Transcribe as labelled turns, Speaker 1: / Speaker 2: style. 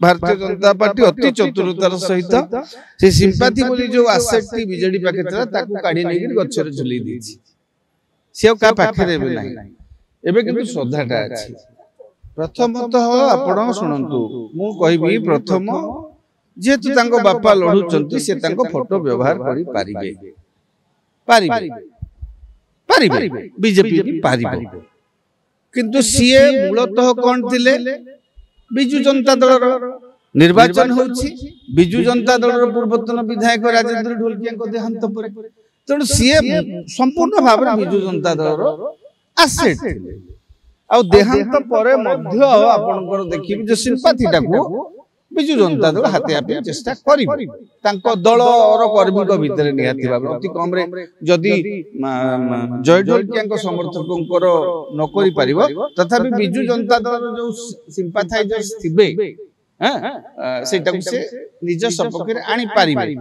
Speaker 1: Bharatiya Janata party अति चतुरतार सहित से सिंपाथी बोली जो आसेट टी बीजेडी पाखे था ताकू काढी नै गिर गछरे झुली दिछि से का पाखे रे नै एबे किंतु श्रद्धाटा अछि प्रथमतः आपण सुनंतु मु कहबी प्रथम जेतु तांको बापा लढु चंती से तांको फोटो व्यवहार करि पारिबे पारिबे बीजेपी भी पारिबे किंतु सीए मूलतः कोन थिले बिजु जनता दल निर्वाचन होछि बिजु जनता दल पूर्वतन विधायक राजेंद्र ढोलकिया को देहांत परे तेणु सीए संपूर्ण भाव बिजु जनता दल एसेट आ देहांत परे मध्य आपनकर देखिबि जे सिंपाथी टाको बिजु जनता दल हाते आपे चेष्टा करिबे तांको दल और कर्मी को भीतर निहाती भाव अति कम रे जदी जय ढोलकिया को समर्थकंकर न करि परिबो तथापि बिजु जनता दल जो सिंपाथाइजर्स थिबे सेटा से निज सपक्ष रे आनी पारिबे